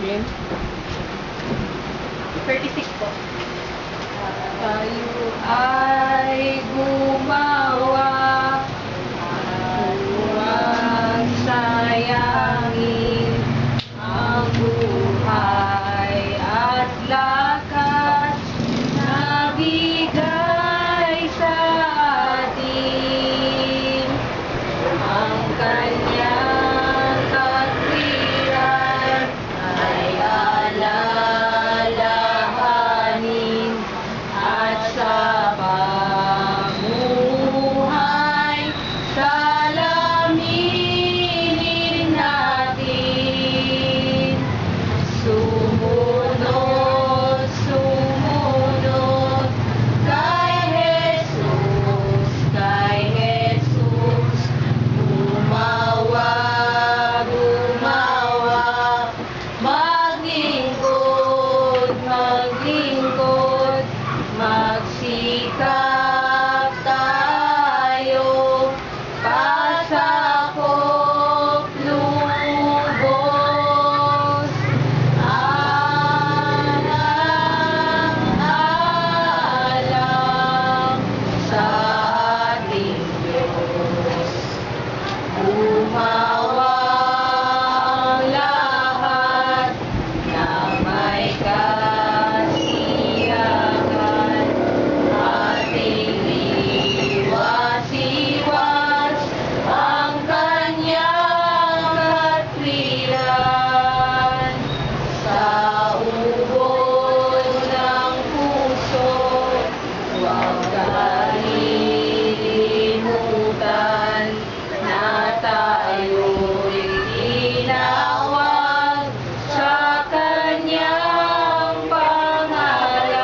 Game? 36 po. Tayo ay gumawa, huwag sayangin ang buhay at lakas na bigay sa atin. Ang kanyang katwiran ay alalahanin at sa pamumuhay salaminin natin. Sumunod, sumunod kay Jesus, kay Jesus. Gumawa, gumawa, maglingkod, maglingkod, magsikap tayo, pasakop lubos, alang-alang sa ating Diyos. Gumawa ang lahat na may kasiyahan, ating iwas-iwas ang kanyang katwiran. Sa ubod ng puso, huwag kalimutan na tayo'y tinawag sa kanyang pangalan.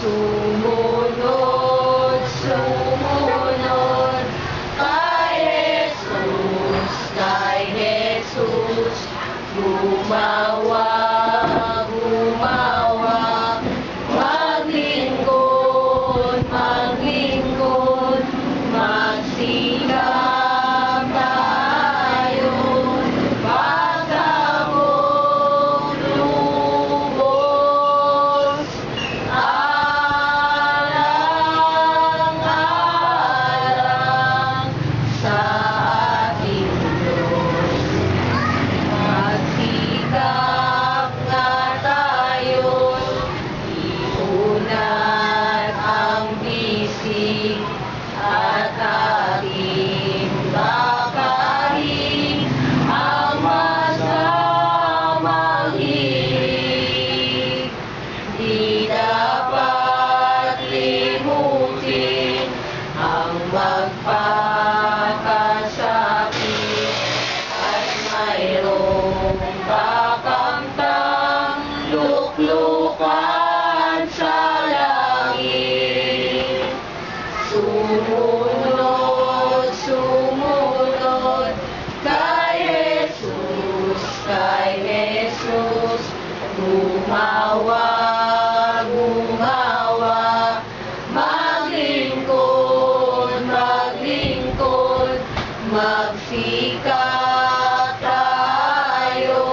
Sumunod, sumunod kay Jesus, kay Jesus. Gumawa, gumawa, maglingkod, maglingkod, magsikap tayo, pasakop lubos, alang-alang sa ating Diyos. Magsikap nga tayo, iunat ang bisig at ating bakarin ang masamang hilig. Di dapat limutin ang magpakasakit at mayroong kakamtang luklukan sa langit. Sumunod, sumunod kay Jesus, kay Jesus. Gumawa, gumawa, maglingkod, maglingkod, magsikap tayo,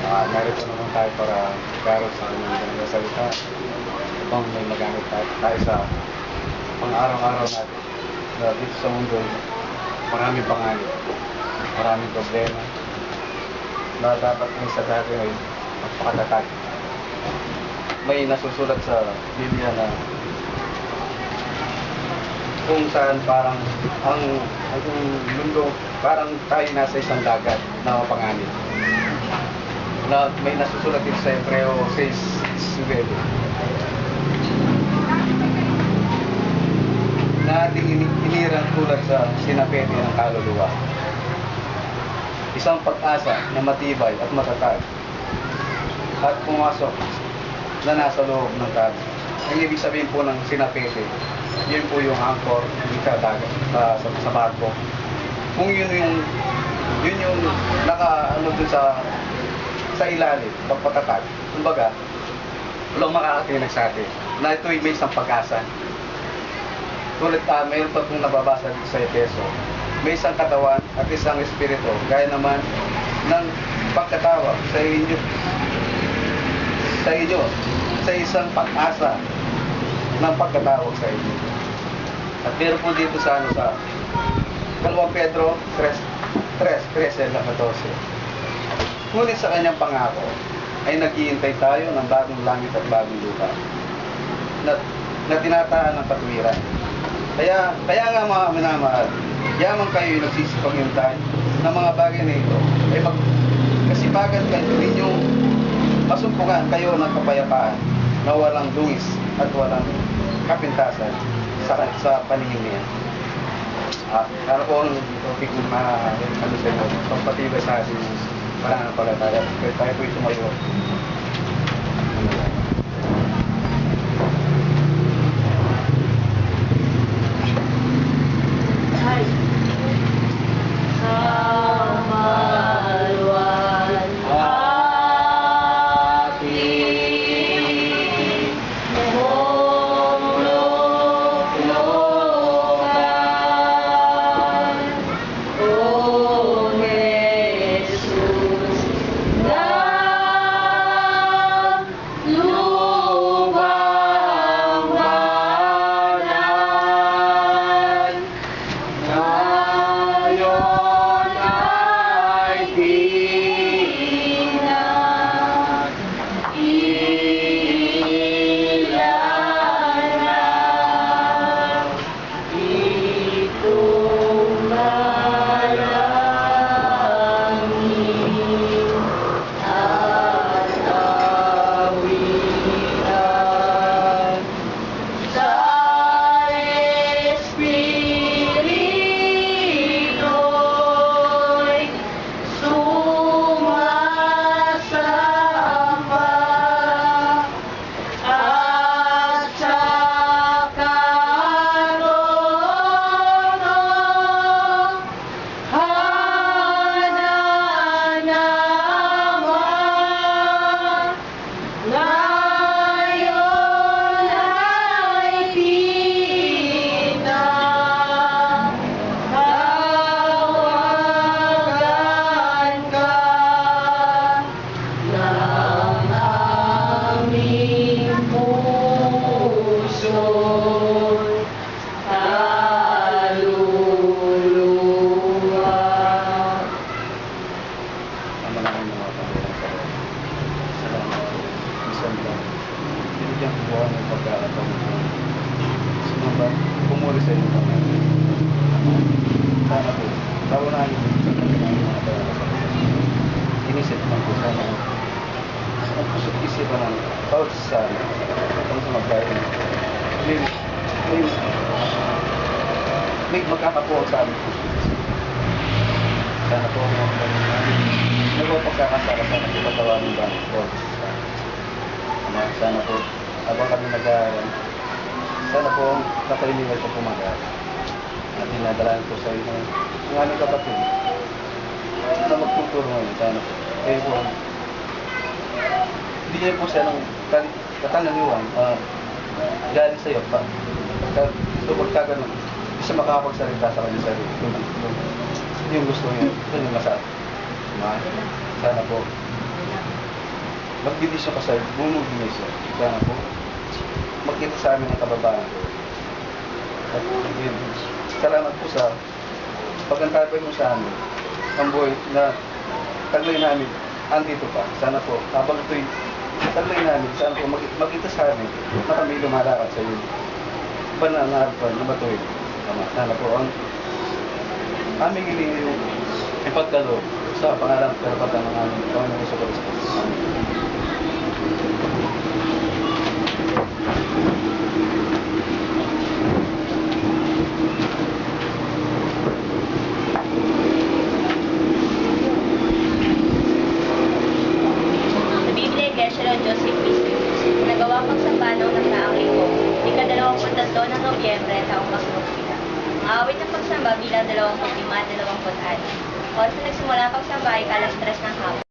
Narito naman tayo para magkaroon sa kanyang mga salita upang may magamit tayo sa pang-araw-araw natin. Dito sa mundo, maraming panganib, maraming problema na dapat may sa dati ay magpakatatag. May nasusulat sa Biblia na kung saan parang ang mundo, parang tayo nasa isang dagat na mapanganib. Na may nasusulat din sa Hebreo 6:9 na ating inirang tulad sa sinapete ng kaluluwa. Isang pag-asa na matibay at matatag at pumasok na nasa loob ng dagat. Ang ibig sabihin po ng sinapete, yun po yung anchor sa dagat, sa barko. Kung yun yung naka-ano dun sa ilalim, pagpatatag. Kumbaga, walang makakatinag sa atin na ito'y may isang pag-asa. Tulad mayroon pa kung nababasa dito sa Efeso, may isang katawan at isang espiritu, gaya naman ng pagkatawag sa inyo, sa isang pag-asa ng pagkatawag sa inyo. At meron po dito sa 2 Pedro 3:13-14. Ngunit sa kanyang pangako ay naghihintay tayo ng bagong langit at bagong lupa na tinataan ng katwiran. Kaya nga mga minamahal, yaman kayo yung nagsisipag-hintay ng mga bagay na ito ay magkasipagan kayo ninyong masumpungan kayo ng kapayapaan na walang luwis at walang kapintasan sa paningin niya. Ano po ang topic na ano sa inyo, pagpatibay sa ating pananampalataya. Kaya tayo po'y tumayo. Pumuli sa inyo mga sana po, kaunahan niyo sa mga inisip lang po sana pusot isipan ng bawat sana kung sa magkain may magkakapuan sa amin sana po mga nagpapagkakasara sana po patawanin ba sana po habang kami nag-aaral sana po nakaliliwag po pumagal at dinadalaan po sa inyo ang aming kapatid na magtuturo ngayon sana po kayo po hindi niyo po siya ng katananiwan galing sa iyo so pagkaganon hindi siya makakapagsalita sa kanyang sarili hindi yung gusto niya ito yung masabi sana po magbibisyo ka sa bumubisyo. Sana po, magkita sa amin ang kababayan ko. At yun, salamat po sa pagkantabay mo sa amin. Ang buhay na taglay namin, andito pa. Sana po, habang ito'y taglay namin, sana po magkita sa amin na kami lumalakad sa iyo. Banal na harapan na matuwid. Sana po ang aming hiling yung ipagkaloob sa pangalan at karapatan ng aming Panginoon Hesus Kristo. Sa Biblia, Iglesia ng Diyos si Cristo, nagawa pagsamba ng nakaraang linggo, ika-23 ng Nobyembre, taong kasunod-sila. Ang awit ng pagsamba bilang 25-26. Oras na nagsimula ang pagsamba ay 3:00 ng hapon.